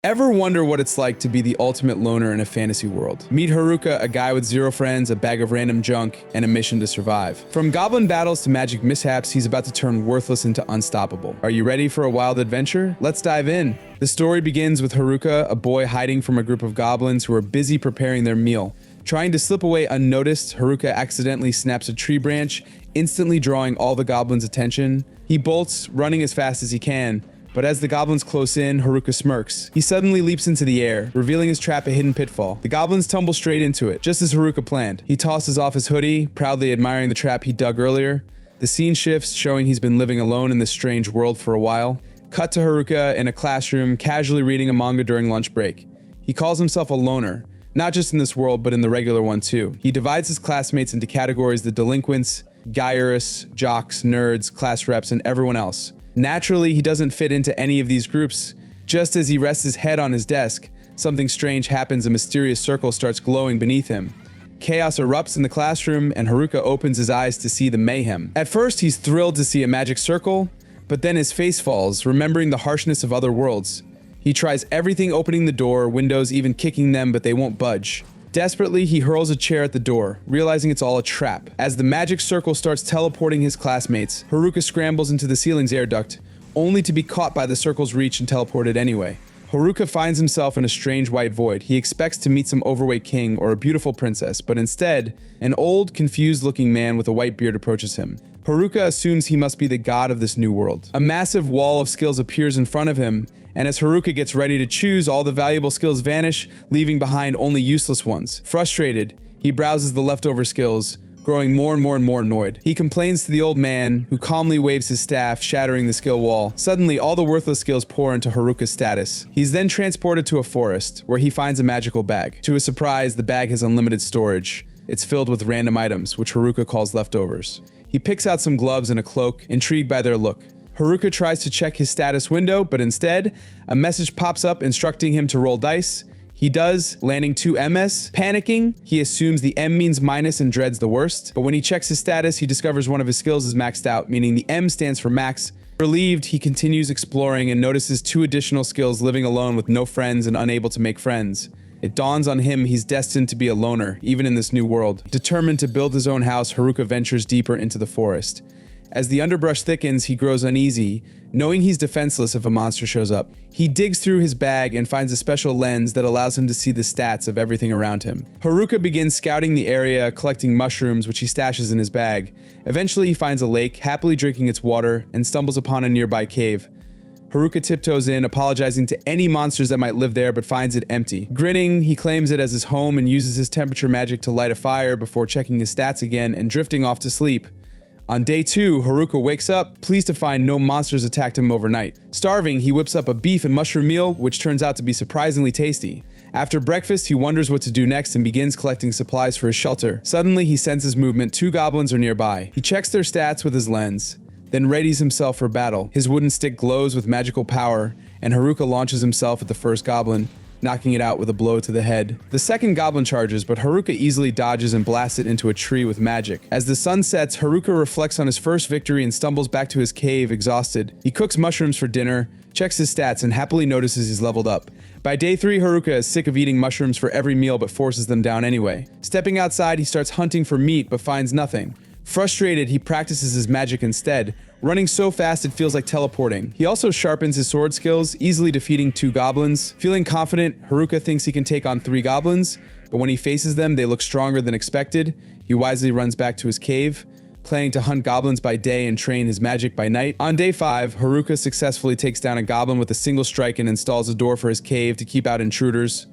Ever wonder what it's like to be the ultimate loner in a fantasy world? Meet Haruka, a guy with 0 friends, a bag of random junk, and a mission to survive. From goblin battles to magic mishaps, he's about to turn worthless into unstoppable. Are you ready for a wild adventure? Let's dive in. The story begins with Haruka, a boy hiding from a group of goblins who are busy preparing their meal. Trying to slip away unnoticed, Haruka accidentally snaps a tree branch, instantly drawing all the goblins' attention. He bolts, running as fast as he can. But as the goblins close in, Haruka smirks. He suddenly leaps into the air, revealing his trap a hidden pitfall. The goblins tumble straight into it, just as Haruka planned. He tosses off his hoodie, proudly admiring the trap he dug earlier. The scene shifts, showing he's been living alone in this strange world for a while. Cut to Haruka in a classroom, casually reading a manga during lunch break. He calls himself a loner, not just in this world, but in the regular one too. He divides his classmates into categories: the delinquents, gyrus, jocks, nerds, class reps, and everyone else. Naturally, he doesn't fit into any of these groups. Just as he rests his head on his desk, something strange happens. A mysterious circle starts glowing beneath him. Chaos erupts in the classroom, and Haruka opens his eyes to see the mayhem. At first, he's thrilled to see a magic circle, but then his face falls, remembering the harshness of other worlds. He tries everything, opening the door, windows, even kicking them, but they won't budge. Desperately, he hurls a chair at the door, realizing it's all a trap. As the magic circle starts teleporting his classmates, Haruka scrambles into the ceiling's air duct, only to be caught by the circle's reach and teleported anyway. Haruka finds himself in a strange white void. He expects to meet some overweight king or a beautiful princess, but instead, an old, confused-looking man with a white beard approaches him. Haruka assumes he must be the god of this new world. A massive wall of skills appears in front of him, and as Haruka gets ready to choose, all the valuable skills vanish, leaving behind only useless ones. Frustrated, he browses the leftover skills, growing more and more annoyed. He complains to the old man, who calmly waves his staff, shattering the skill wall. Suddenly, all the worthless skills pour into Haruka's status. He's then transported to a forest, where he finds a magical bag. To his surprise, the bag has unlimited storage. It's filled with random items, which Haruka calls leftovers. He picks out some gloves and a cloak, intrigued by their look. Haruka tries to check his status window, but instead, a message pops up instructing him to roll dice. He does, landing 2 MS. Panicking, he assumes the M means minus and dreads the worst. But when he checks his status, he discovers one of his skills is maxed out, meaning the M stands for max. Relieved, he continues exploring and notices 2 additional skills: living alone with no friends and unable to make friends. It dawns on him he's destined to be a loner, even in this new world. Determined to build his own house, Haruka ventures deeper into the forest. As the underbrush thickens, he grows uneasy, knowing he's defenseless if a monster shows up. He digs through his bag and finds a special lens that allows him to see the stats of everything around him. Haruka begins scouting the area, collecting mushrooms, which he stashes in his bag. Eventually, he finds a lake, happily drinking its water, and stumbles upon a nearby cave. Haruka tiptoes in, apologizing to any monsters that might live there, but finds it empty. Grinning, he claims it as his home and uses his temperature magic to light a fire before checking his stats again and drifting off to sleep. On day 2, Haruka wakes up, pleased to find no monsters attacked him overnight. Starving, he whips up a beef and mushroom meal, which turns out to be surprisingly tasty. After breakfast, he wonders what to do next and begins collecting supplies for his shelter. Suddenly, he senses movement. 2 goblins are nearby. He checks their stats with his lens, then readies himself for battle. His wooden stick glows with magical power, and Haruka launches himself at the first goblin, knocking it out with a blow to the head. The second goblin charges, but Haruka easily dodges and blasts it into a tree with magic. As the sun sets, Haruka reflects on his first victory and stumbles back to his cave, exhausted. He cooks mushrooms for dinner, checks his stats, and happily notices he's leveled up. By day 3, Haruka is sick of eating mushrooms for every meal but forces them down anyway. Stepping outside, he starts hunting for meat but finds nothing. Frustrated, he practices his magic instead, running so fast it feels like teleporting. He also sharpens his sword skills, easily defeating 2 goblins. Feeling confident, Haruka thinks he can take on 3 goblins, but when he faces them, they look stronger than expected. He wisely runs back to his cave, planning to hunt goblins by day and train his magic by night. On day 5, Haruka successfully takes down a goblin with a single strike and installs a door for his cave to keep out intruders.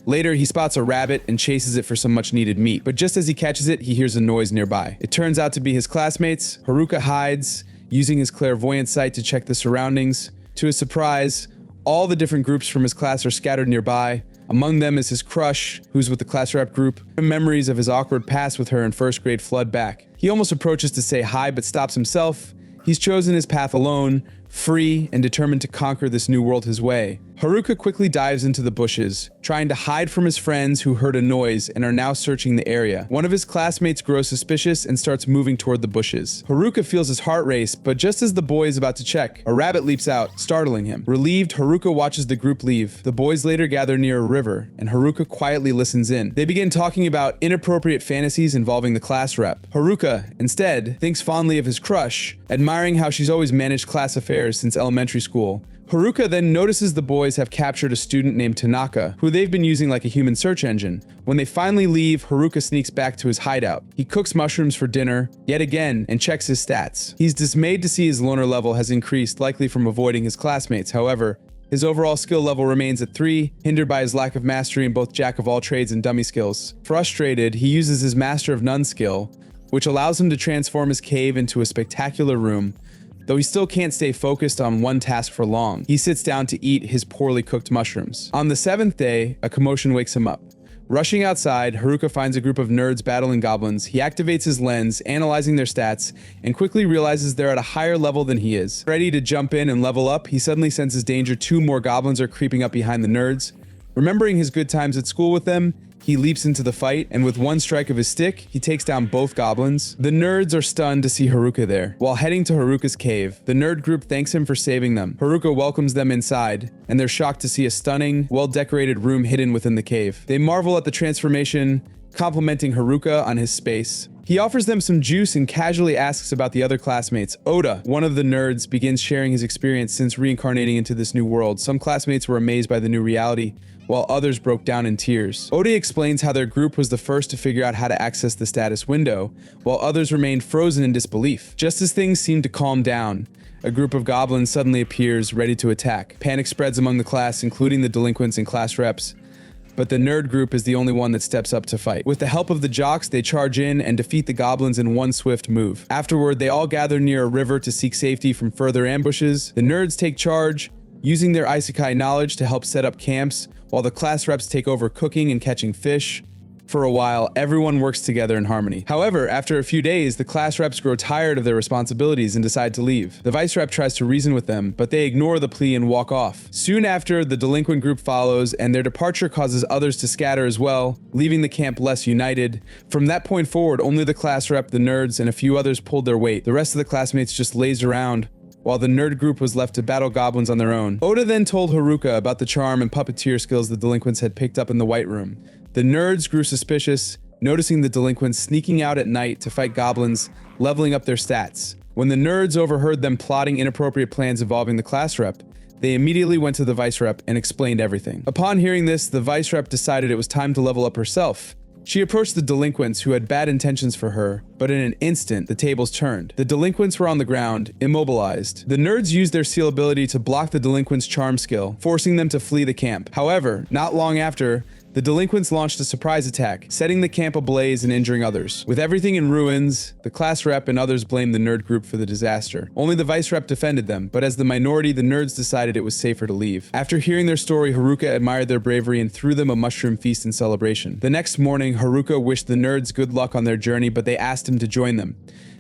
Later, he spots a rabbit and chases it for some much-needed meat, but just as he catches it, he hears a noise nearby. It turns out to be his classmates. Haruka hides, using his clairvoyant sight to check the surroundings. To his surprise, all the different groups from his class are scattered nearby. Among them is his crush, who's with the class rep group. Memories of his awkward past with her in first grade flood back. He almost approaches to say hi, but stops himself. He's chosen his path alone, free and determined to conquer this new world his way. Haruka quickly dives into the bushes, trying to hide from his friends who heard a noise and are now searching the area. One of his classmates grows suspicious and starts moving toward the bushes. Haruka feels his heart race, but just as the boy is about to check, a rabbit leaps out, startling him. Relieved, Haruka watches the group leave. The boys later gather near a river, and Haruka quietly listens in. They begin talking about inappropriate fantasies involving the class rep. Haruka, instead, thinks fondly of his crush, admiring how she's always managed class affairs since elementary school. Haruka then notices the boys have captured a student named Tanaka, who they've been using like a human search engine. When they finally leave, Haruka sneaks back to his hideout. He cooks mushrooms for dinner, yet again, and checks his stats. He's dismayed to see his loner level has increased, likely from avoiding his classmates. However, his overall skill level remains at 3, hindered by his lack of mastery in both jack-of-all-trades and dummy skills. Frustrated, he uses his Master of None skill, which allows him to transform his cave into a spectacular room. Though he still can't stay focused on one task for long, he sits down to eat his poorly cooked mushrooms. On the 7th day, a commotion wakes him up. Rushing outside, Haruka finds a group of nerds battling goblins. He activates his lens, analyzing their stats, and quickly realizes they're at a higher level than he is. Ready to jump in and level up, he suddenly senses danger. 2 more goblins are creeping up behind the nerds. Remembering his good times at school with them, he leaps into the fight, and with one strike of his stick, he takes down both goblins. The nerds are stunned to see Haruka there. While heading to Haruka's cave, the nerd group thanks him for saving them. Haruka welcomes them inside, and they're shocked to see a stunning, well-decorated room hidden within the cave. They marvel at the transformation, complimenting Haruka on his space. He offers them some juice and casually asks about the other classmates. Oda, one of the nerds, begins sharing his experience since reincarnating into this new world. Some classmates were amazed by the new reality, while others broke down in tears. Oda explains how their group was the first to figure out how to access the status window, while others remained frozen in disbelief. Just as things seemed to calm down, a group of goblins suddenly appears, ready to attack. Panic spreads among the class, including the delinquents and class reps, but the nerd group is the only one that steps up to fight. With the help of the jocks, they charge in and defeat the goblins in one swift move. Afterward, they all gather near a river to seek safety from further ambushes. The nerds take charge, using their isekai knowledge to help set up camps, while the class reps take over cooking and catching fish. For a while, everyone works together in harmony. However, after a few days, the class reps grow tired of their responsibilities and decide to leave. The vice rep tries to reason with them, but they ignore the plea and walk off. Soon after, the delinquent group follows, and their departure causes others to scatter as well, leaving the camp less united. From that point forward, only the class rep, the nerds, and a few others pulled their weight. The rest of the classmates just lazed around, while the nerd group was left to battle goblins on their own. Oda then told Haruka about the charm and puppeteer skills the delinquents had picked up in the White Room. The nerds grew suspicious, noticing the delinquents sneaking out at night to fight goblins, leveling up their stats. When the nerds overheard them plotting inappropriate plans involving the class rep, they immediately went to the vice rep and explained everything. Upon hearing this, the vice rep decided it was time to level up herself. She approached the delinquents who had bad intentions for her, but in an instant, the tables turned. The delinquents were on the ground, immobilized. The nerds used their seal ability to block the delinquents' charm skill, forcing them to flee the camp. However, not long after, the delinquents launched a surprise attack, setting the camp ablaze and injuring others. With everything in ruins, the class rep and others blamed the nerd group for the disaster. Only the vice rep defended them, but as the minority, the nerds decided it was safer to leave. After hearing their story, Haruka admired their bravery and threw them a mushroom feast in celebration. The next morning, Haruka wished the nerds good luck on their journey, but they asked him to join them.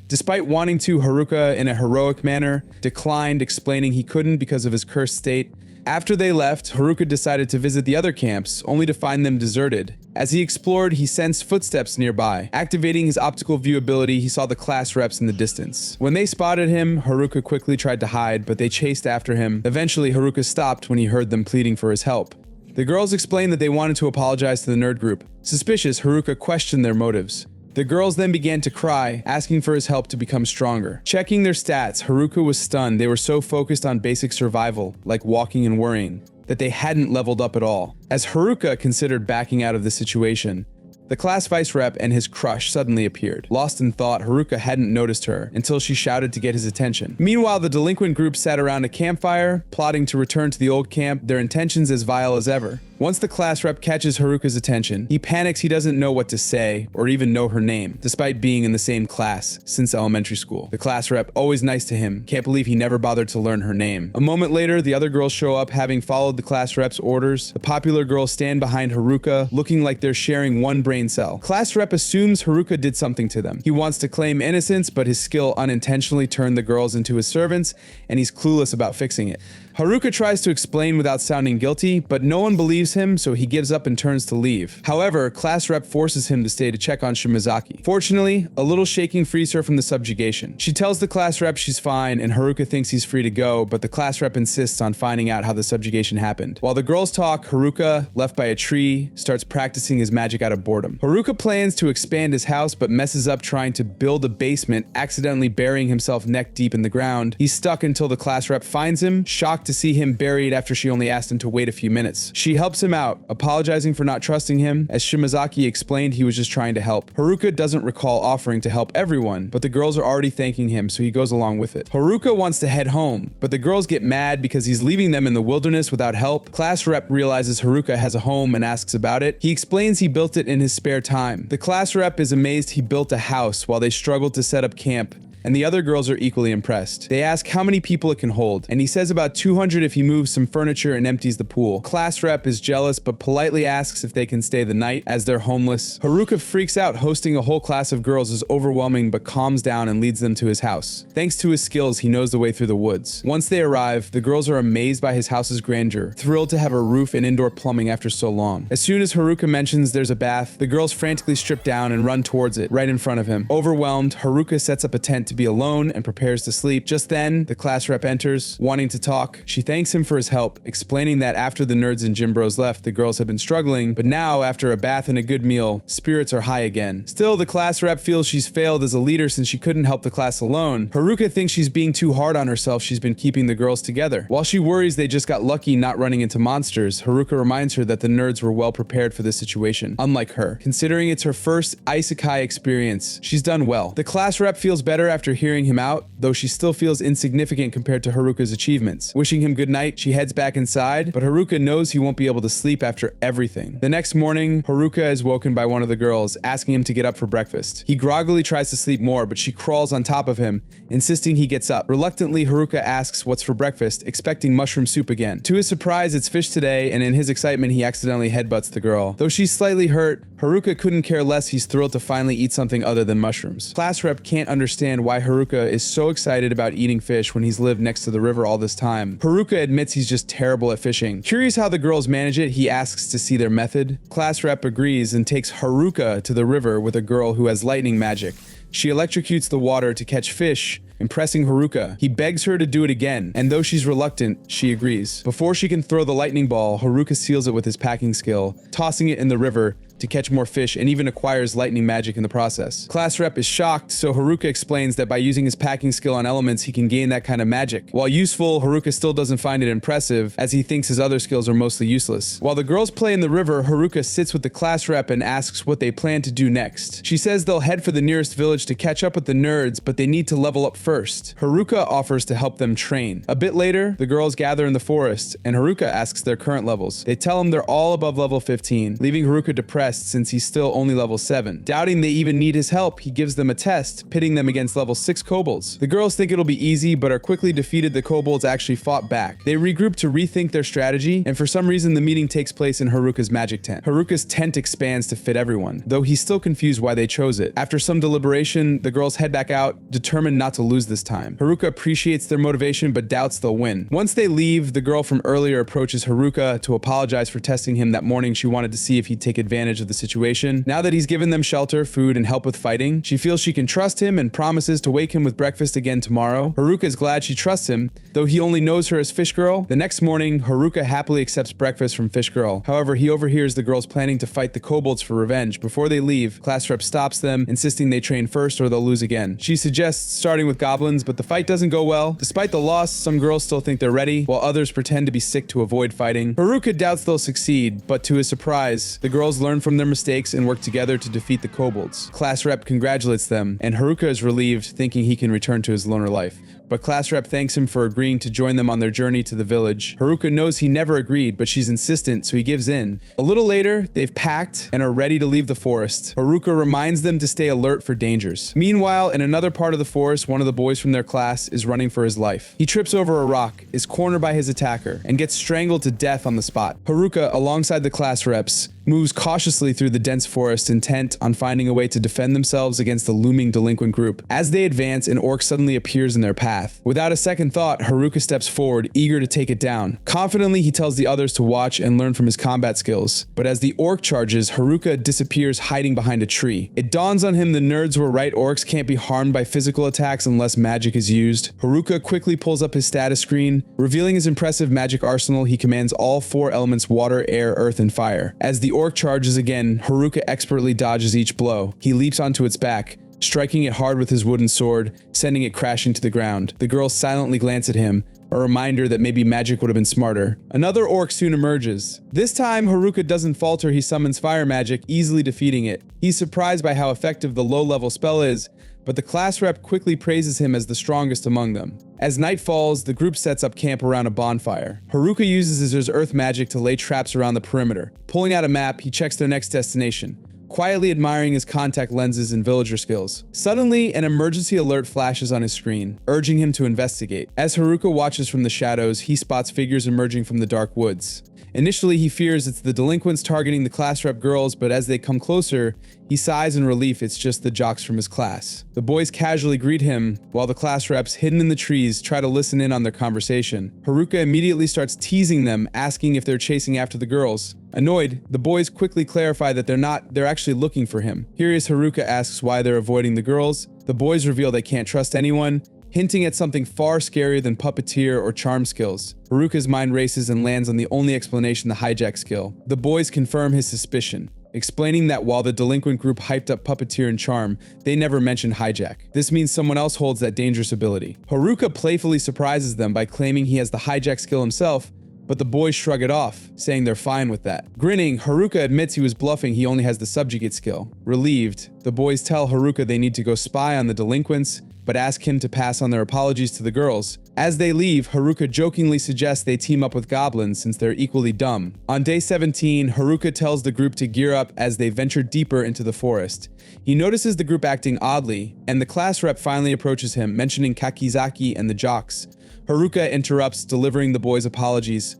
Despite wanting to, Haruka, in a heroic manner, declined, explaining he couldn't because of his cursed state. After they left, Haruka decided to visit the other camps, only to find them deserted. As he explored, he sensed footsteps nearby. Activating his optical view ability, he saw the class reps in the distance. When they spotted him, Haruka quickly tried to hide, but they chased after him. Eventually, Haruka stopped when he heard them pleading for his help. The girls explained that they wanted to apologize to the nerd group. Suspicious, Haruka questioned their motives. The girls then began to cry, asking for his help to become stronger. Checking their stats, Haruka was stunned. They were so focused on basic survival, like walking and worrying, that they hadn't leveled up at all. As Haruka considered backing out of the situation, the class vice rep and his crush suddenly appeared. Lost in thought, Haruka hadn't noticed her until she shouted to get his attention. Meanwhile, the delinquent group sat around a campfire, plotting to return to the old camp, their intentions as vile as ever. Once the class rep catches Haruka's attention, he panics. He doesn't know what to say or even know her name, despite being in the same class since elementary school. The class rep, always nice to him, can't believe he never bothered to learn her name. A moment later, the other girls show up, having followed the class rep's orders. The popular girls stand behind Haruka, looking like they're sharing one brain brain cell. Class rep assumes Haruka did something to them. He wants to claim innocence, but his skill unintentionally turned the girls into his servants, and he's clueless about fixing it. Haruka tries to explain without sounding guilty, but no one believes him, so he gives up and turns to leave. However, class rep forces him to stay to check on Shimazaki. Fortunately, a little shaking frees her from the subjugation. She tells the class rep she's fine, and Haruka thinks he's free to go, but the class rep insists on finding out how the subjugation happened. While the girls talk, Haruka, left by a tree, starts practicing his magic out of boredom. Haruka plans to expand his house, but messes up trying to build a basement, accidentally burying himself neck deep in the ground. He's stuck until the class rep finds him, shocked to see him buried after she only asked him to wait a few minutes. She helps him out, apologizing for not trusting him. As Shimazaki explained, he was just trying to help. Haruka doesn't recall offering to help everyone, but the girls are already thanking him, so he goes along with it. Haruka wants to head home, but the girls get mad because he's leaving them in the wilderness without help. Class rep realizes Haruka has a home and asks about it. He explains he built it in his spare time. The class rep is amazed he built a house while they struggled to set up camp, and the other girls are equally impressed. They ask how many people it can hold, and he says about 200 if he moves some furniture and empties the pool. Class rep is jealous but politely asks if they can stay the night as they're homeless. Haruka freaks out. Hosting a whole class of girls is overwhelming but calms down and leads them to his house. Thanks to his skills, he knows the way through the woods. Once they arrive, the girls are amazed by his house's grandeur, thrilled to have a roof and indoor plumbing after so long. As soon as Haruka mentions there's a bath, the girls frantically strip down and run towards it, right in front of him. Overwhelmed, Haruka sets up a tent to be alone and prepares to sleep. Just then, the class rep enters, wanting to talk. She thanks him for his help, explaining that after the nerds and gym bros left, the girls have been struggling, but now, after a bath and a good meal, spirits are high again. Still, the class rep feels she's failed as a leader since she couldn't help the class alone. Haruka thinks she's being too hard on herself. She's been keeping the girls together. While she worries they just got lucky not running into monsters, Haruka reminds her that the nerds were well prepared for this situation, unlike her. Considering it's her first isekai experience, she's done well. The class rep feels better after hearing him out, though she still feels insignificant compared to Haruka's achievements. Wishing him good night, she heads back inside, but Haruka knows he won't be able to sleep after everything. The next morning, Haruka is woken by one of the girls, asking him to get up for breakfast. He groggily tries to sleep more, but she crawls on top of him, insisting he gets up. Reluctantly, Haruka asks what's for breakfast, expecting mushroom soup again. To his surprise, it's fish today, and in his excitement, he accidentally headbutts the girl. Though she's slightly hurt, Haruka couldn't care less. He's thrilled to finally eat something other than mushrooms. Class rep can't understand why Haruka is so excited about eating fish when he's lived next to the river all this time. Haruka admits he's just terrible at fishing. Curious how the girls manage it, he asks to see their method. Class rep agrees and takes Haruka to the river with a girl who has lightning magic. She electrocutes the water to catch fish, impressing Haruka. He begs her to do it again, and though she's reluctant, she agrees. Before she can throw the lightning ball, Haruka seals it with his packing skill, tossing it in the river to catch more fish, and even acquires lightning magic in the process. Class rep is shocked, so Haruka explains that by using his packing skill on elements, he can gain that kind of magic. While useful, Haruka still doesn't find it impressive, as he thinks his other skills are mostly useless. While the girls play in the river, Haruka sits with the class rep and asks what they plan to do next. She says they'll head for the nearest village to catch up with the nerds, but they need to level up first. Haruka offers to help them train. A bit later, the girls gather in the forest, and Haruka asks their current levels. They tell him they're all above level 15, leaving Haruka depressed since he's still only level 7. Doubting they even need his help, he gives them a test, pitting them against level 6 kobolds. The girls think it'll be easy, but are quickly defeated. The kobolds actually fought back. They regroup to rethink their strategy, and for some reason the meeting takes place in Haruka's magic tent. Haruka's tent expands to fit everyone, though he's still confused why they chose it. After some deliberation, the girls head back out, determined not to lose this time. Haruka appreciates their motivation, but doubts they'll win. Once they leave, the girl from earlier approaches Haruka to apologize for testing him that morning. She wanted to see if he'd take advantage of the situation. Now that he's given them shelter, food, and help with fighting, she feels she can trust him and promises to wake him with breakfast again tomorrow. Haruka is glad she trusts him, though he only knows her as Fish Girl. The next morning, Haruka happily accepts breakfast from Fish Girl. However, he overhears the girls planning to fight the kobolds for revenge. Before they leave, class rep stops them, insisting they train first or they'll lose again. She suggests starting with goblins, but the fight doesn't go well. Despite the loss, some girls still think they're ready, while others pretend to be sick to avoid fighting. Haruka doubts they'll succeed, but to his surprise, the girls learn from their mistakes and work together to defeat the kobolds. Class rep congratulates them, and Haruka is relieved, thinking he can return to his loner life. But class rep thanks him for agreeing to join them on their journey to the village. Haruka knows he never agreed, but she's insistent, so he gives in. A little later, they've packed and are ready to leave the forest. Haruka reminds them to stay alert for dangers. Meanwhile, in another part of the forest, one of the boys from their class is running for his life. He trips over a rock, is cornered by his attacker, and gets strangled to death on the spot. Haruka, alongside the class reps, moves cautiously through the dense forest, intent on finding a way to defend themselves against the looming delinquent group. As they advance, an orc suddenly appears in their path. Without a second thought, Haruka steps forward, eager to take it down. Confidently, he tells the others to watch and learn from his combat skills. But as the orc charges, Haruka disappears, hiding behind a tree. It dawns on him the nerds were right, orcs can't be harmed by physical attacks unless magic is used. Haruka quickly pulls up his status screen. Revealing his impressive magic arsenal, he commands all 4 elements: water, air, earth, and fire. As the orc charges again, Haruka expertly dodges each blow. He leaps onto its back, striking it hard with his wooden sword, sending it crashing to the ground. The girls silently glance at him, a reminder that maybe magic would have been smarter. Another orc soon emerges. This time, Haruka doesn't falter, he summons fire magic, easily defeating it. He's surprised by how effective the low-level spell is, but the class rep quickly praises him as the strongest among them. As night falls, the group sets up camp around a bonfire. Haruka uses his earth magic to lay traps around the perimeter. Pulling out a map, he checks their next destination, quietly admiring his contact lenses and villager skills. Suddenly, an emergency alert flashes on his screen, urging him to investigate. As Haruka watches from the shadows, he spots figures emerging from the dark woods. Initially, he fears it's the delinquents targeting the class rep girls, but as they come closer, he sighs in relief it's just the jocks from his class. The boys casually greet him, while the class reps, hidden in the trees, try to listen in on their conversation. Haruka immediately starts teasing them, asking if they're chasing after the girls. Annoyed, the boys quickly clarify that they're actually looking for him. Curious, Haruka asks why they're avoiding the girls. The boys reveal they can't trust anyone, hinting at something far scarier than puppeteer or charm skills. Haruka's mind races and lands on the only explanation: the hijack skill. The boys confirm his suspicion, explaining that while the delinquent group hyped up puppeteer and charm, they never mentioned hijack. This means someone else holds that dangerous ability. Haruka playfully surprises them by claiming he has the hijack skill himself, but the boys shrug it off, saying they're fine with that. Grinning, Haruka admits he was bluffing, he only has the subjugate skill. Relieved, the boys tell Haruka they need to go spy on the delinquents, but ask him to pass on their apologies to the girls. As they leave, Haruka jokingly suggests they team up with goblins since they're equally dumb. On day 17, Haruka tells the group to gear up as they venture deeper into the forest. He notices the group acting oddly, and the class rep finally approaches him, mentioning Kakizaki and the jocks. Haruka interrupts, delivering the boys' apologies.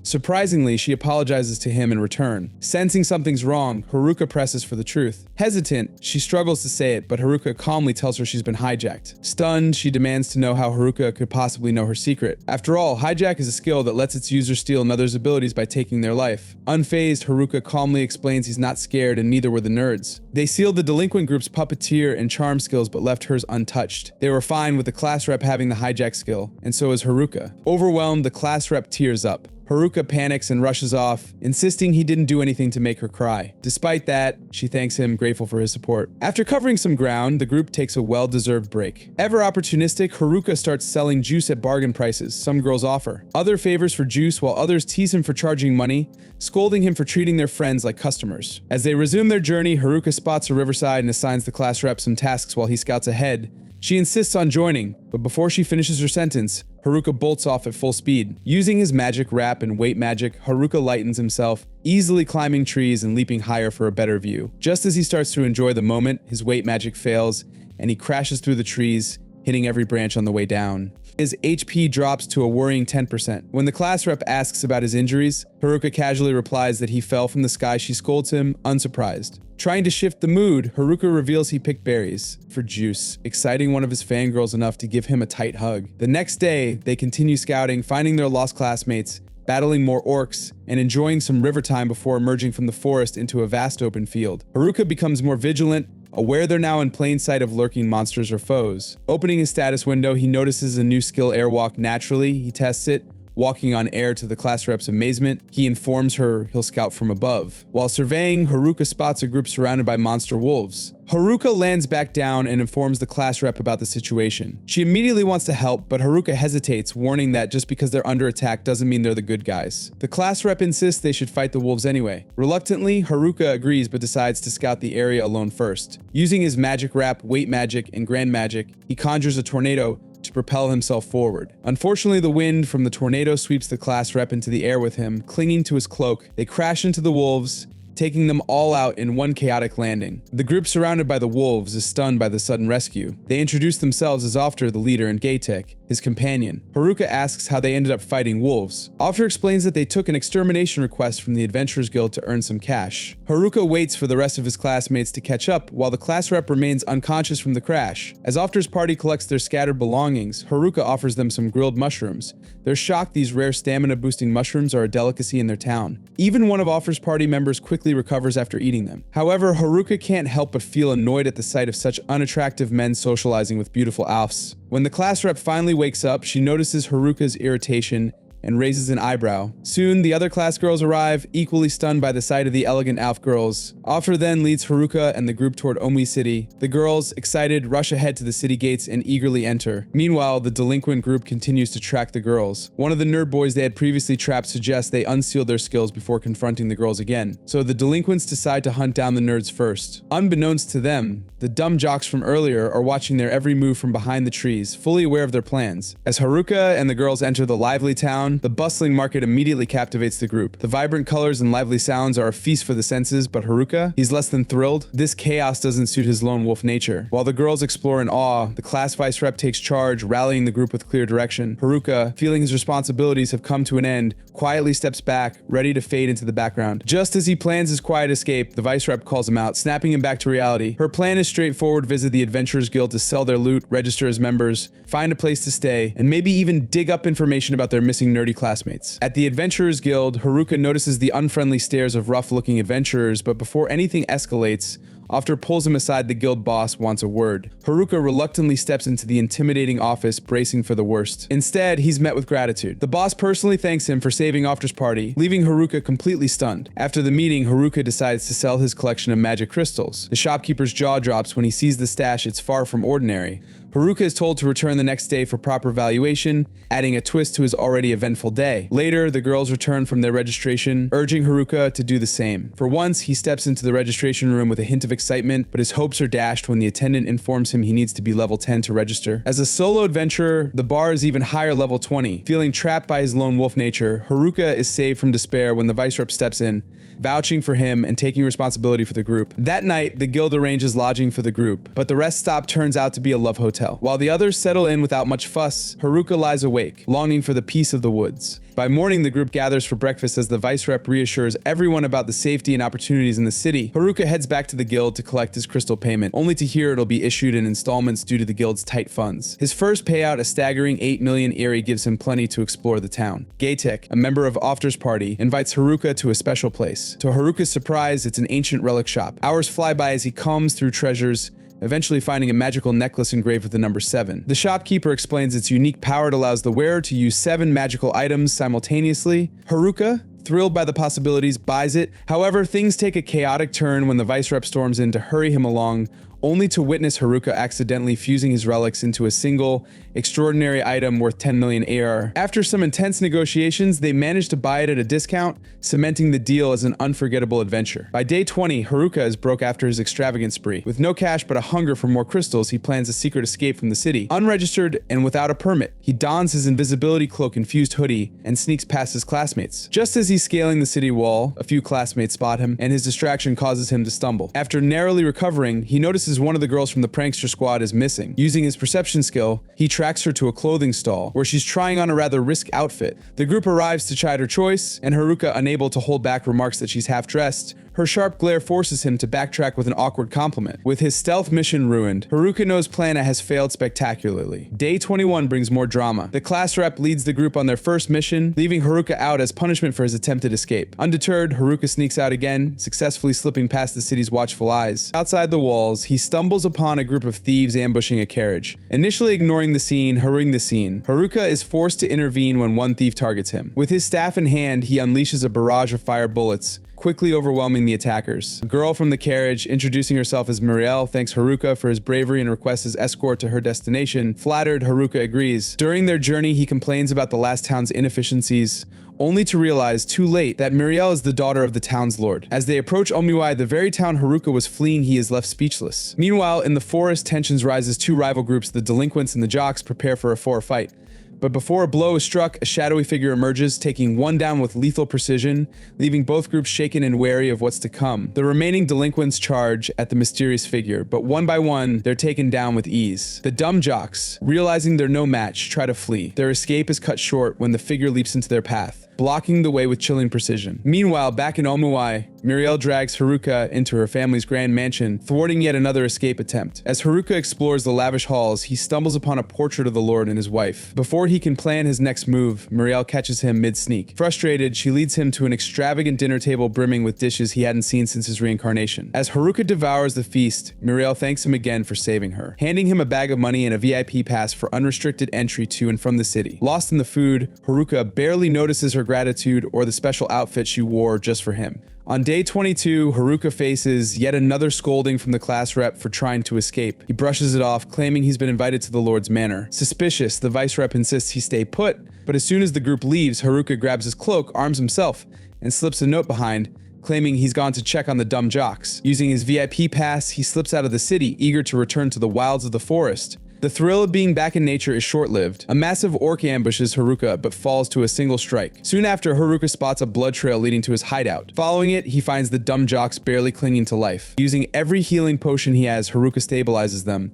Surprisingly, she apologizes to him in return. Sensing something's wrong, Haruka presses for the truth. Hesitant, she struggles to say it, but Haruka calmly tells her she's been hijacked. Stunned, she demands to know how Haruka could possibly know her secret. After all, hijack is a skill that lets its user steal another's abilities by taking their life. Unfazed, Haruka calmly explains he's not scared and neither were the nerds. They sealed the delinquent group's puppeteer and charm skills but left hers untouched. They were fine with the class rep having the hijack skill, and so is Haruka. Overwhelmed, the class rep tears up. Haruka panics and rushes off, insisting he didn't do anything to make her cry. Despite that, she thanks him, grateful for his support. After covering some ground, the group takes a well-deserved break. Ever opportunistic, Haruka starts selling juice at bargain prices some girls offer. Other favors for juice, while others tease him for charging money, scolding him for treating their friends like customers. As they resume their journey, Haruka spots a riverside and assigns the class rep some tasks while he scouts ahead. She insists on joining, but before she finishes her sentence, Haruka bolts off at full speed. Using his magic wrap and weight magic, Haruka lightens himself, easily climbing trees and leaping higher for a better view. Just as he starts to enjoy the moment, his weight magic fails, and he crashes through the trees, hitting every branch on the way down. His HP drops to a worrying 10%. When the class rep asks about his injuries, Haruka casually replies that he fell from the sky. She scolds him, unsurprised. Trying to shift the mood, Haruka reveals he picked berries for juice, exciting one of his fangirls enough to give him a tight hug. The next day, they continue scouting, finding their lost classmates, battling more orcs, and enjoying some river time before emerging from the forest into a vast open field. Haruka becomes more vigilant, aware they're now in plain sight of lurking monsters or foes. Opening his status window, he notices a new skill, airwalk. Naturally, he tests it. Walking on air to the class rep's amazement, he informs her he'll scout from above. While surveying, Haruka spots a group surrounded by monster wolves. Haruka lands back down and informs the class rep about the situation. She immediately wants to help, but Haruka hesitates, warning that just because they're under attack doesn't mean they're the good guys. The class rep insists they should fight the wolves anyway. Reluctantly, Haruka agrees but decides to scout the area alone first. Using his magic wrap, weight magic, and grand magic, he conjures a tornado to propel himself forward. Unfortunately, the wind from the tornado sweeps the class rep into the air with him, clinging to his cloak. They crash into the wolves, taking them all out in one chaotic landing. The group surrounded by the wolves is stunned by the sudden rescue. They introduce themselves as Ofter, the leader, and Gaytek, his companion. Haruka asks how they ended up fighting wolves. Ofter explains that they took an extermination request from the Adventurers Guild to earn some cash. Haruka waits for the rest of his classmates to catch up while the class rep remains unconscious from the crash. As Ofter's party collects their scattered belongings, Haruka offers them some grilled mushrooms. They're shocked these rare stamina-boosting mushrooms are a delicacy in their town. Even one of Ofter's party members quickly recovers after eating them. However, Haruka can't help but feel annoyed at the sight of such unattractive men socializing with beautiful Alfs. When the class rep finally wakes up, she notices Haruka's irritation and raises an eyebrow. Soon, the other class girls arrive, equally stunned by the sight of the elegant Alf girls. Ofter then leads Haruka and the group toward Omi City. The girls, excited, rush ahead to the city gates and eagerly enter. Meanwhile, the delinquent group continues to track the girls. One of the nerd boys they had previously trapped suggests they unseal their skills before confronting the girls again. So the delinquents decide to hunt down the nerds first. Unbeknownst to them, the dumb jocks from earlier are watching their every move from behind the trees, fully aware of their plans. As Haruka and the girls enter the lively town, the bustling market immediately captivates the group. The vibrant colors and lively sounds are a feast for the senses, but Haruka, he's less than thrilled. This chaos doesn't suit his lone wolf nature. While the girls explore in awe, the class vice rep takes charge, rallying the group with clear direction. Haruka, feeling his responsibilities have come to an end, quietly steps back, ready to fade into the background. Just as he plans his quiet escape, the vice rep calls him out, snapping him back to reality. Her plan is straightforward: visit the Adventurers Guild to sell their loot, register as members, find a place to stay, and maybe even dig up information about their missing nerdy classmates. At the Adventurers Guild, Haruka notices the unfriendly stares of rough-looking adventurers, but before anything escalates, Ofter pulls him aside. The guild boss wants a word. Haruka reluctantly steps into the intimidating office, bracing for the worst. Instead, he's met with gratitude. The boss personally thanks him for saving Ofter's party, leaving Haruka completely stunned. After the meeting, Haruka decides to sell his collection of magic crystals. The shopkeeper's jaw drops when he sees the stash. It's far from ordinary. Haruka is told to return the next day for proper valuation, adding a twist to his already eventful day. Later, the girls return from their registration, urging Haruka to do the same. For once, he steps into the registration room with a hint of excitement, but his hopes are dashed when the attendant informs him he needs to be level 10 to register. As a solo adventurer, the bar is even higher, level 20. Feeling trapped by his lone wolf nature, Haruka is saved from despair when the vice rep steps in, vouching for him and taking responsibility for the group. That night, the guild arranges lodging for the group, but the rest stop turns out to be a love hotel. While the others settle in without much fuss, Haruka lies awake, longing for the peace of the woods. By morning, the group gathers for breakfast as the vice rep reassures everyone about the safety and opportunities in the city. Haruka heads back to the guild to collect his crystal payment, only to hear it'll be issued in installments due to the guild's tight funds. His first payout, a staggering 8 million Eri, gives him plenty to explore the town. Gaytek, a member of Ofter's party, invites Haruka to a special place. To Haruka's surprise, it's an ancient relic shop. Hours fly by as he combs through treasures, eventually finding a magical necklace engraved with the number 7. The shopkeeper explains its unique power. It allows the wearer to use 7 magical items simultaneously. Haruka, thrilled by the possibilities, buys it. However, things take a chaotic turn when the vice rep storms in to hurry him along, only to witness Haruka accidentally fusing his relics into a single, extraordinary item worth 10 million AR. After some intense negotiations, they manage to buy it at a discount, cementing the deal as an unforgettable adventure. By day 20, Haruka is broke after his extravagant spree. With no cash but a hunger for more crystals, he plans a secret escape from the city. Unregistered and without a permit, he dons his invisibility cloak and fused hoodie and sneaks past his classmates. Just as he's scaling the city wall, a few classmates spot him, and his distraction causes him to stumble. After narrowly recovering, he notices one of the girls from the prankster squad is missing. Using his perception skill, he tracks her to a clothing stall, where she's trying on a rather risque outfit. The group arrives to chide her choice, and Haruka, unable to hold back, remarks that she's half-dressed. Her sharp glare forces him to backtrack with an awkward compliment. With his stealth mission ruined, Haruka knows Plana has failed spectacularly. Day 21 brings more drama. The class rep leads the group on their first mission, leaving Haruka out as punishment for his attempted escape. Undeterred, Haruka sneaks out again, successfully slipping past the city's watchful eyes. Outside the walls, he stumbles upon a group of thieves ambushing a carriage. Initially ignoring the scene, Haruka is forced to intervene when one thief targets him. With his staff in hand, he unleashes a barrage of fire bullets, quickly overwhelming the attackers. A girl from the carriage, introducing herself as Muriel, thanks Haruka for his bravery and requests his escort to her destination. Flattered, Haruka agrees. During their journey, he complains about the last town's inefficiencies, only to realize too late that Muriel is the daughter of the town's lord. As they approach Omiwai, the very town Haruka was fleeing, he is left speechless. Meanwhile, in the forest, tensions rise as two rival groups, the delinquents and the jocks, prepare for a fight. But before a blow is struck, a shadowy figure emerges, taking one down with lethal precision, leaving both groups shaken and wary of what's to come. The remaining delinquents charge at the mysterious figure, but one by one, they're taken down with ease. The dumb jocks, realizing they're no match, try to flee. Their escape is cut short when the figure leaps into their path, blocking the way with chilling precision. Meanwhile, back in Omuai, Muriel drags Haruka into her family's grand mansion, thwarting yet another escape attempt. As Haruka explores the lavish halls, he stumbles upon a portrait of the Lord and his wife. Before he can plan his next move, Muriel catches him mid-sneak. Frustrated, she leads him to an extravagant dinner table brimming with dishes he hadn't seen since his reincarnation. As Haruka devours the feast, Muriel thanks him again for saving her, handing him a bag of money and a VIP pass for unrestricted entry to and from the city. Lost in the food, Haruka barely notices her gratitude or the special outfit she wore just for him. On day 22, Haruka faces yet another scolding from the class rep for trying to escape. He brushes it off, claiming he's been invited to the Lord's manor. Suspicious, the vice rep insists he stay put, but as soon as the group leaves, Haruka grabs his cloak, arms himself, and slips a note behind, claiming he's gone to check on the dumb jocks. Using his VIP pass, he slips out of the city, eager to return to the wilds of the forest. The thrill of being back in nature is short-lived. A massive orc ambushes Haruka, but falls to a single strike. Soon after, Haruka spots a blood trail leading to his hideout. Following it, he finds the dumb jocks barely clinging to life. Using every healing potion he has, Haruka stabilizes them,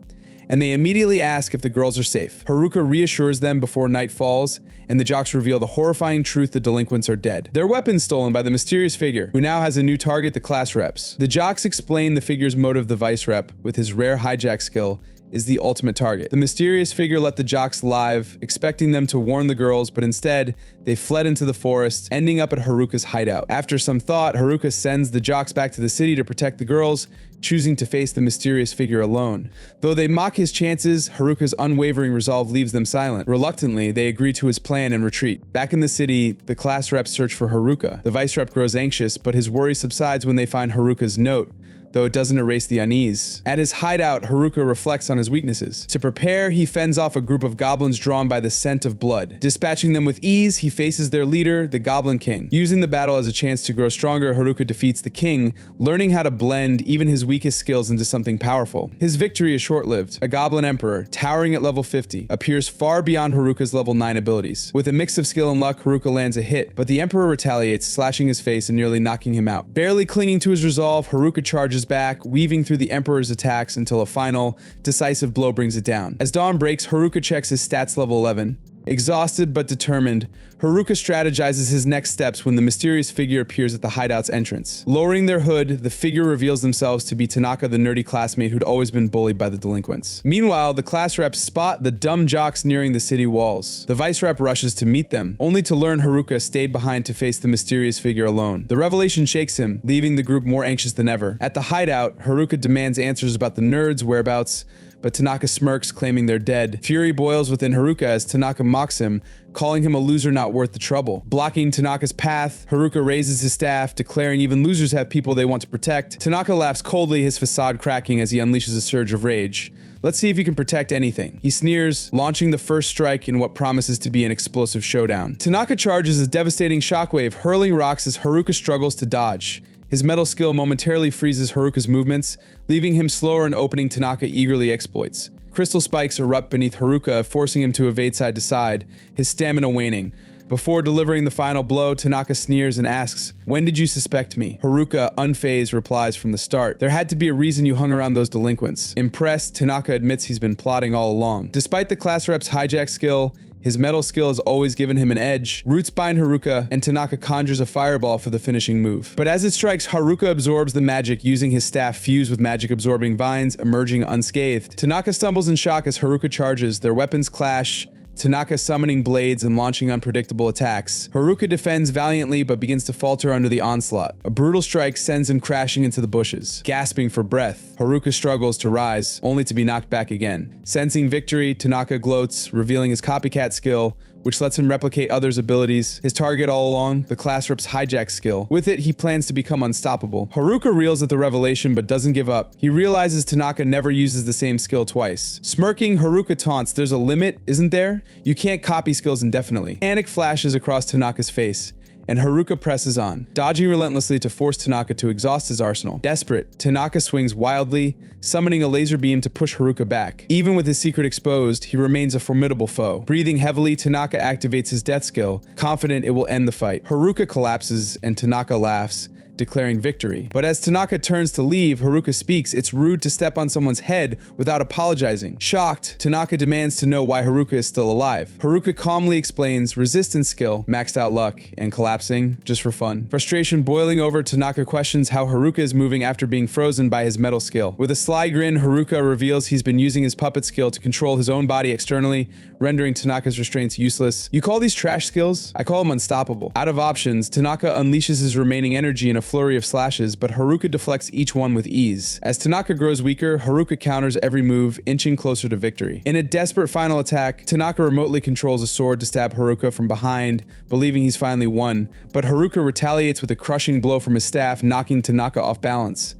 and they immediately ask if the girls are safe. Haruka reassures them before night falls, and the jocks reveal the horrifying truth: the delinquents are dead. Their weapons stolen by the mysterious figure, who now has a new target, the class reps. The jocks explain the figure's motive: the vice rep, with his rare hijack skill, is the ultimate target. The mysterious figure let the jocks live, expecting them to warn the girls, but instead, they fled into the forest, ending up at Haruka's hideout. After some thought, Haruka sends the jocks back to the city to protect the girls, choosing to face the mysterious figure alone. Though they mock his chances, Haruka's unwavering resolve leaves them silent. Reluctantly, they agree to his plan and retreat. Back in the city, the class reps search for Haruka. The vice rep grows anxious, but his worry subsides when they find Haruka's note, though it doesn't erase the unease. At his hideout, Haruka reflects on his weaknesses. To prepare, he fends off a group of goblins drawn by the scent of blood. Dispatching them with ease, he faces their leader, the Goblin King. Using the battle as a chance to grow stronger, Haruka defeats the king, learning how to blend even his weakest skills into something powerful. His victory is short-lived. A Goblin Emperor, towering at level 50, appears far beyond Haruka's level 9 abilities. With a mix of skill and luck, Haruka lands a hit, but the Emperor retaliates, slashing his face and nearly knocking him out. Barely clinging to his resolve, Haruka charges back, weaving through the Emperor's attacks until a final, decisive blow brings it down. As dawn breaks, Haruka checks his stats level 11. Exhausted but determined, Haruka strategizes his next steps when the mysterious figure appears at the hideout's entrance. Lowering their hood, the figure reveals themselves to be Tanaka, the nerdy classmate who'd always been bullied by the delinquents. Meanwhile, the class reps spot the dumb jocks nearing the city walls. The vice rep rushes to meet them, only to learn Haruka stayed behind to face the mysterious figure alone. The revelation shakes him, leaving the group more anxious than ever. At the hideout, Haruka demands answers about the nerds' whereabouts, but Tanaka smirks, claiming they're dead. Fury boils within Haruka as Tanaka mocks him, calling him a loser not worth the trouble. Blocking Tanaka's path, Haruka raises his staff, declaring even losers have people they want to protect. Tanaka laughs coldly, his facade cracking as he unleashes a surge of rage. Let's see if he can protect anything. He sneers, launching the first strike in what promises to be an explosive showdown. Tanaka charges a devastating shockwave, hurling rocks as Haruka struggles to dodge. His metal skill momentarily freezes Haruka's movements, leaving him slower and opening Tanaka eagerly exploits. Crystal spikes erupt beneath Haruka, forcing him to evade side to side, his stamina waning. Before delivering the final blow, Tanaka sneers and asks, "When did you suspect me?" Haruka, unfazed, replies, "From the start. There had to be a reason you hung around those delinquents." Impressed, Tanaka admits he's been plotting all along. Despite the class rep's hijack skill, his metal skill has always given him an edge. Roots bind Haruka, and Tanaka conjures a fireball for the finishing move. But as it strikes, Haruka absorbs the magic, using his staff fused with magic-absorbing vines, emerging unscathed. Tanaka stumbles in shock as Haruka charges. Their weapons clash, Tanaka summoning blades and launching unpredictable attacks. Haruka defends valiantly but begins to falter under the onslaught. A brutal strike sends him crashing into the bushes. Gasping for breath, Haruka struggles to rise, only to be knocked back again. Sensing victory, Tanaka gloats, revealing his copycat skill, which lets him replicate others' abilities. His target all along, the class rep's hijack skill. With it, he plans to become unstoppable. Haruka reels at the revelation but doesn't give up. He realizes Tanaka never uses the same skill twice. Smirking, Haruka taunts, "There's a limit, isn't there? You can't copy skills indefinitely." Anic flashes across Tanaka's face, and Haruka presses on, dodging relentlessly to force Tanaka to exhaust his arsenal. Desperate, Tanaka swings wildly, summoning a laser beam to push Haruka back. Even with his secret exposed, he remains a formidable foe. Breathing heavily, Tanaka activates his death skill, confident it will end the fight. Haruka collapses and Tanaka laughs, declaring victory. But as Tanaka turns to leave, Haruka speaks, "It's rude to step on someone's head without apologizing." Shocked, Tanaka demands to know why Haruka is still alive. Haruka calmly explains resistance skill, maxed out luck, and collapsing just for fun. Frustration boiling over, Tanaka questions how Haruka is moving after being frozen by his metal skill. With a sly grin, Haruka reveals he's been using his puppet skill to control his own body externally, rendering Tanaka's restraints useless. "You call these trash skills? I call them unstoppable." Out of options, Tanaka unleashes his remaining energy in a flurry of slashes, but Haruka deflects each one with ease. As Tanaka grows weaker, Haruka counters every move, inching closer to victory. In a desperate final attack, Tanaka remotely controls a sword to stab Haruka from behind, believing he's finally won, but Haruka retaliates with a crushing blow from his staff, knocking Tanaka off balance.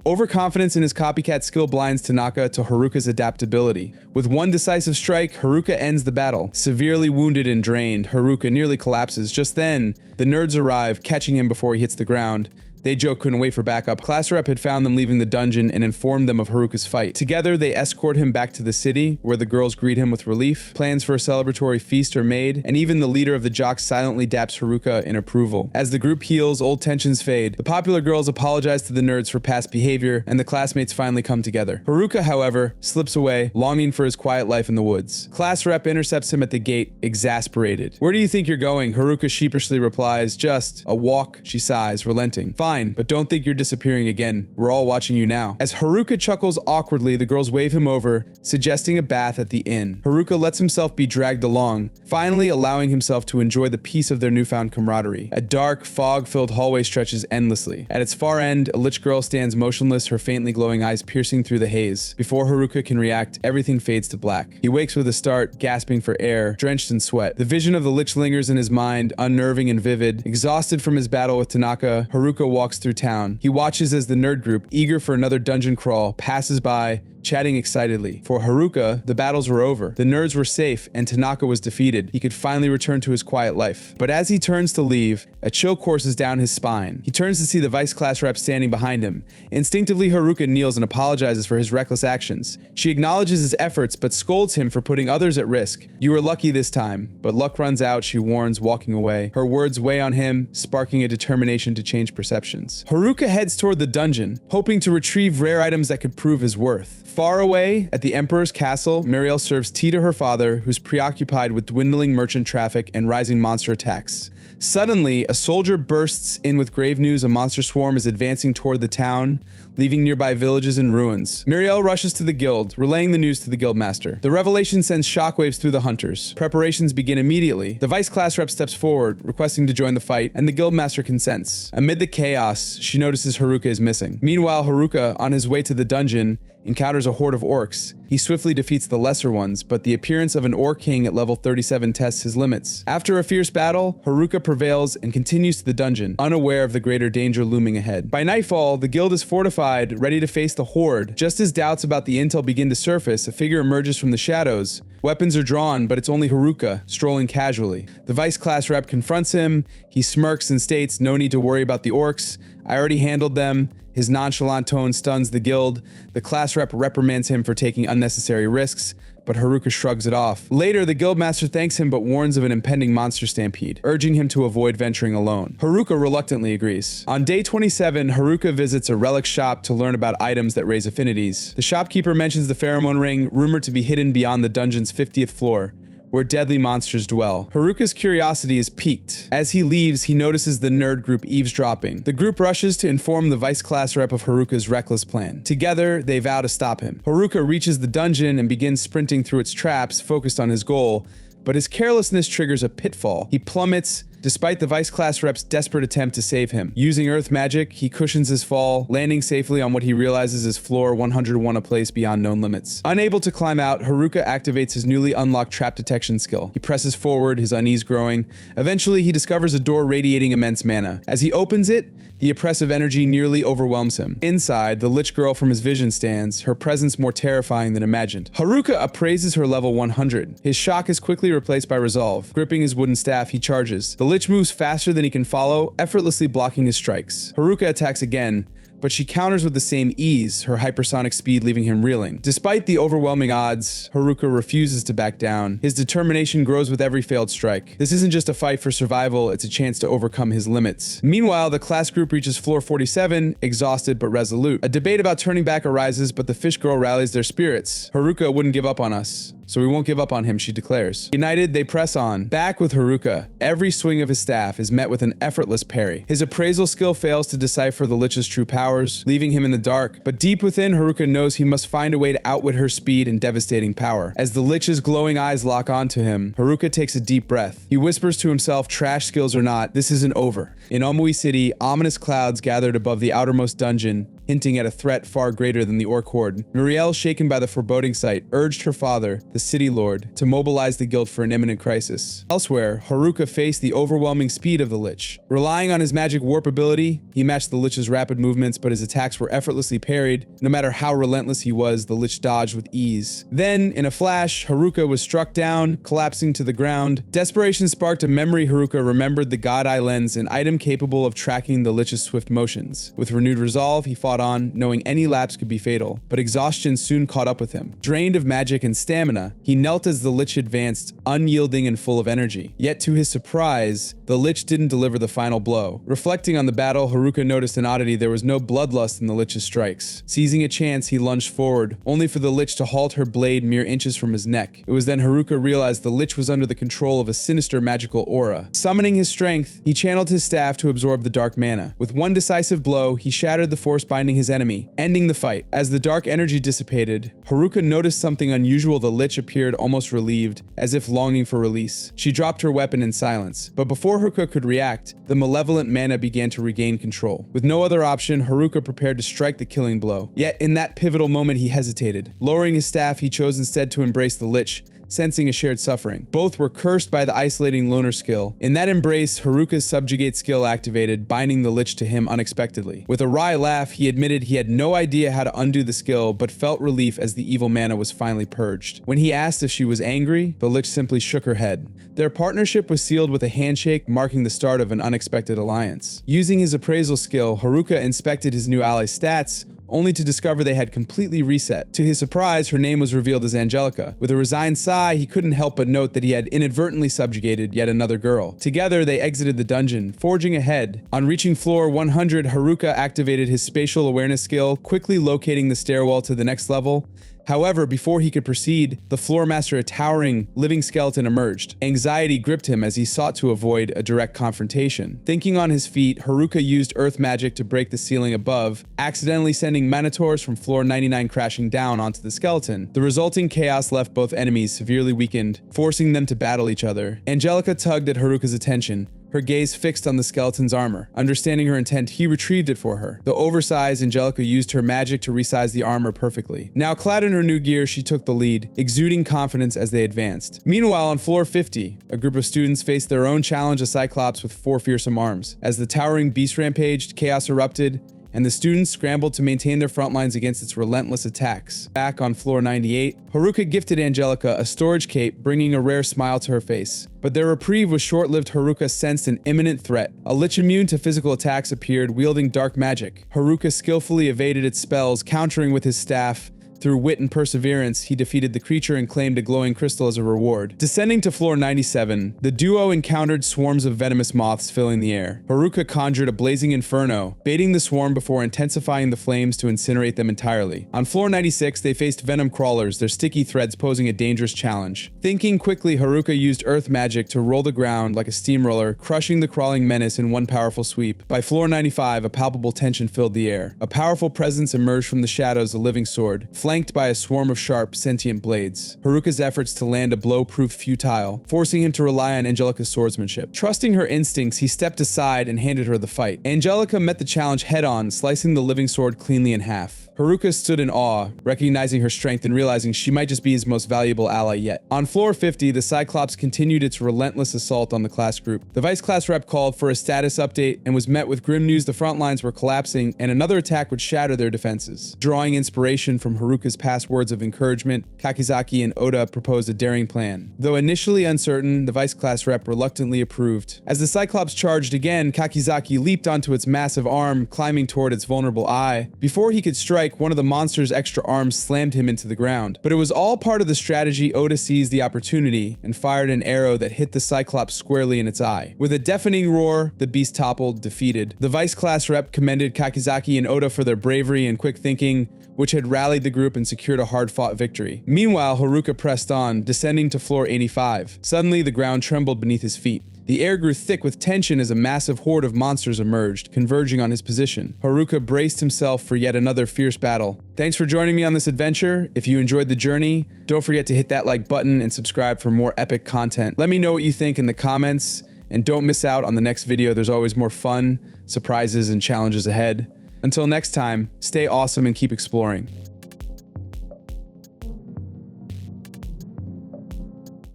Overconfidence in his copycat skill blinds Tanaka to Haruka's adaptability. With one decisive strike, Haruka ends the battle. Severely wounded and drained, Haruka nearly collapses. Just then, the nerds arrive, catching him before he hits the ground. They joke couldn't wait for backup. Class rep had found them leaving the dungeon and informed them of Haruka's fight. Together, they escort him back to the city, where the girls greet him with relief. Plans for a celebratory feast are made, and even the leader of the jocks silently daps Haruka in approval. As the group heals, old tensions fade. The popular girls apologize to the nerds for past behavior, and the classmates finally come together. Haruka, however, slips away, longing for his quiet life in the woods. Class rep intercepts him at the gate, exasperated. "Where do you think you're going?" Haruka sheepishly replies, "Just a walk," she sighs, relenting. "Fine, but don't think you're disappearing again. We're all watching you now." As Haruka chuckles awkwardly, the girls wave him over, suggesting a bath at the inn. Haruka lets himself be dragged along, finally allowing himself to enjoy the peace of their newfound camaraderie. A dark, fog-filled hallway stretches endlessly. At its far end, a lich girl stands motionless, her faintly glowing eyes piercing through the haze. Before Haruka can react, everything fades to black. He wakes with a start, gasping for air, drenched in sweat. The vision of the lich lingers in his mind, unnerving and vivid. Exhausted from his battle with Tanaka, Haruka walks through town. He watches as the nerd group, eager for another dungeon crawl, passes by, chatting excitedly. For Haruka, the battles were over. The nerds were safe, and Tanaka was defeated. He could finally return to his quiet life. But as he turns to leave, a chill courses down his spine. He turns to see the vice class rep standing behind him. Instinctively, Haruka kneels and apologizes for his reckless actions. She acknowledges his efforts, but scolds him for putting others at risk. "You were lucky this time, but luck runs out," she warns, walking away. Her words weigh on him, sparking a determination to change perceptions. Haruka heads toward the dungeon, hoping to retrieve rare items that could prove his worth. Far away, at the Emperor's castle, Muriel serves tea to her father, who's preoccupied with dwindling merchant traffic and rising monster attacks. Suddenly, a soldier bursts in with grave news: a monster swarm is advancing toward the town, leaving nearby villages in ruins. Muriel rushes to the guild, relaying the news to the guildmaster. The revelation sends shockwaves through the hunters. Preparations begin immediately. The vice class rep steps forward, requesting to join the fight, and the guildmaster consents. Amid the chaos, she notices Haruka is missing. Meanwhile, Haruka, on his way to the dungeon, encounters a horde of orcs. He swiftly defeats the lesser ones, but the appearance of an orc king at level 37 tests his limits. After a fierce battle, Haruka prevails and continues to the dungeon, unaware of the greater danger looming ahead. By nightfall, the guild is fortified, ready to face the horde. Just as doubts about the intel begin to surface, a figure emerges from the shadows. Weapons are drawn, but it's only Haruka, strolling casually. The vice class rep confronts him. He smirks and states, "No need to worry about the orcs. I already handled them." His nonchalant tone stuns the guild. The class rep reprimands him for taking unnecessary risks, but Haruka shrugs it off. Later, the guildmaster thanks him but warns of an impending monster stampede, urging him to avoid venturing alone. Haruka reluctantly agrees. On day 27, Haruka visits a relic shop to learn about items that raise affinities. The shopkeeper mentions the pheromone ring, rumored to be hidden beyond the dungeon's 50th floor, where deadly monsters dwell. Haruka's curiosity is piqued. As he leaves, he notices the nerd group eavesdropping. The group rushes to inform the vice class rep of Haruka's reckless plan. Together, they vow to stop him. Haruka reaches the dungeon and begins sprinting through its traps, focused on his goal, but his carelessness triggers a pitfall. He plummets, despite the vice class rep's desperate attempt to save him. Using earth magic, he cushions his fall, landing safely on what he realizes is floor 101, a place beyond known limits. Unable to climb out, Haruka activates his newly unlocked trap detection skill. He presses forward, his unease growing. Eventually, he discovers a door radiating immense mana. As he opens it, the oppressive energy nearly overwhelms him. Inside, the lich girl from his vision stands, her presence more terrifying than imagined. Haruka appraises her level 100. His shock is quickly replaced by resolve. Gripping his wooden staff, he charges. The Lich moves faster than he can follow, effortlessly blocking his strikes. Haruka attacks again, but she counters with the same ease, her hypersonic speed leaving him reeling. Despite the overwhelming odds, Haruka refuses to back down. His determination grows with every failed strike. This isn't just a fight for survival, it's a chance to overcome his limits. Meanwhile, the class group reaches floor 47, exhausted but resolute. A debate about turning back arises, but the fish girl rallies their spirits. Haruka wouldn't give up on us, so we won't give up on him, she declares. United, they press on. Back with Haruka. Every swing of his staff is met with an effortless parry. His appraisal skill fails to decipher the Lich's true powers, leaving him in the dark. But deep within, Haruka knows he must find a way to outwit her speed and devastating power. As the Lich's glowing eyes lock onto him, Haruka takes a deep breath. He whispers to himself, trash skills or not, this isn't over. In Omui City, ominous clouds gathered above the outermost dungeon, hinting at a threat far greater than the Orc Horde. Muriel, shaken by the foreboding sight, urged her father, the City Lord, to mobilize the guild for an imminent crisis. Elsewhere, Haruka faced the overwhelming speed of the Lich. Relying on his magic warp ability, he matched the Lich's rapid movements, but his attacks were effortlessly parried. No matter how relentless he was, the Lich dodged with ease. Then, in a flash, Haruka was struck down, collapsing to the ground. Desperation sparked a memory. Haruka remembered the God Eye lens, an item capable of tracking the Lich's swift motions. With renewed resolve, he fought on, knowing any lapse could be fatal, but exhaustion soon caught up with him. Drained of magic and stamina, he knelt as the Lich advanced, unyielding and full of energy. Yet to his surprise, the Lich didn't deliver the final blow. Reflecting on the battle, Haruka noticed an oddity: there was no bloodlust in the Lich's strikes. Seizing a chance, he lunged forward, only for the Lich to halt her blade mere inches from his neck. It was then Haruka realized the Lich was under the control of a sinister magical aura. Summoning his strength, he channeled his staff to absorb the dark mana. With one decisive blow, he shattered the force binding his enemy, ending the fight. As the dark energy dissipated, Haruka noticed something unusual. The Lich appeared almost relieved, as if longing for release. She dropped her weapon in silence, but before Haruka could react, the malevolent mana began to regain control. With no other option, Haruka prepared to strike the killing blow. Yet in that pivotal moment, he hesitated. Lowering his staff, he chose instead to embrace the Lich, sensing a shared suffering. Both were cursed by the isolating loner skill. In that embrace, Haruka's subjugate skill activated, binding the Lich to him unexpectedly. With a wry laugh, he admitted he had no idea how to undo the skill, but felt relief as the evil mana was finally purged. When he asked if she was angry, the Lich simply shook her head. Their partnership was sealed with a handshake, marking the start of an unexpected alliance. Using his appraisal skill, Haruka inspected his new ally's stats, only to discover they had completely reset. To his surprise, her name was revealed as Angelica. With a resigned sigh, he couldn't help but note that he had inadvertently subjugated yet another girl. Together, they exited the dungeon, forging ahead. On reaching floor 100, Haruka activated his spatial awareness skill, quickly locating the stairwell to the next level. However, before he could proceed, the floor master, a towering, living skeleton, emerged. Anxiety gripped him as he sought to avoid a direct confrontation. Thinking on his feet, Haruka used earth magic to break the ceiling above, accidentally sending Manitors from floor 99 crashing down onto the skeleton. The resulting chaos left both enemies severely weakened, forcing them to battle each other. Angelica tugged at Haruka's attention, her gaze fixed on the skeleton's armor. Understanding her intent, he retrieved it for her. The oversized Angelica used her magic to resize the armor perfectly. Now clad in her new gear, she took the lead, exuding confidence as they advanced. Meanwhile, on floor 50, a group of students faced their own challenge, a Cyclops with 4 fearsome arms. As the towering beast rampaged, chaos erupted, and the students scrambled to maintain their front lines against its relentless attacks. Back on floor 98, Haruka gifted Angelica a storage cape, bringing a rare smile to her face. But their reprieve was short-lived. Haruka sensed an imminent threat. A Lich immune to physical attacks appeared, wielding dark magic. Haruka skillfully evaded its spells, countering with his staff. Through wit and perseverance, he defeated the creature and claimed a glowing crystal as a reward. Descending to floor 97, the duo encountered swarms of venomous moths filling the air. Haruka conjured a blazing inferno, baiting the swarm before intensifying the flames to incinerate them entirely. On floor 96, they faced venom crawlers, their sticky threads posing a dangerous challenge. Thinking quickly, Haruka used earth magic to roll the ground like a steamroller, crushing the crawling menace in one powerful sweep. By floor 95, a palpable tension filled the air. A powerful presence emerged from the shadows, a living sword, flanked by a swarm of sharp, sentient blades. Haruka's efforts to land a blow proved futile, forcing him to rely on Angelica's swordsmanship. Trusting her instincts, he stepped aside and handed her the fight. Angelica met the challenge head-on, slicing the living sword cleanly in half. Haruka stood in awe, recognizing her strength and realizing she might just be his most valuable ally yet. On floor 50, the Cyclops continued its relentless assault on the class group. The vice class rep called for a status update and was met with grim news the front lines were collapsing and another attack would shatter their defenses. Drawing inspiration from Haruka's past words of encouragement, Kakizaki and Oda proposed a daring plan. Though initially uncertain, the vice class rep reluctantly approved. As the Cyclops charged again, Kakizaki leaped onto its massive arm, climbing toward its vulnerable eye. Before he could strike, one of the monster's extra arms slammed him into the ground. But it was all part of the strategy. Oda seized the opportunity and fired an arrow that hit the Cyclops squarely in its eye. With a deafening roar, the beast toppled, defeated. The vice class rep commended Kakizaki and Oda for their bravery and quick thinking, which had rallied the group and secured a hard-fought victory. Meanwhile, Haruka pressed on, descending to floor 85. Suddenly, the ground trembled beneath his feet. The air grew thick with tension as a massive horde of monsters emerged, converging on his position. Haruka braced himself for yet another fierce battle. Thanks for joining me on this adventure. If you enjoyed the journey, don't forget to hit that like button and subscribe for more epic content. Let me know what you think in the comments, and don't miss out on the next video. There's always more fun, surprises, and challenges ahead. Until next time, stay awesome and keep exploring.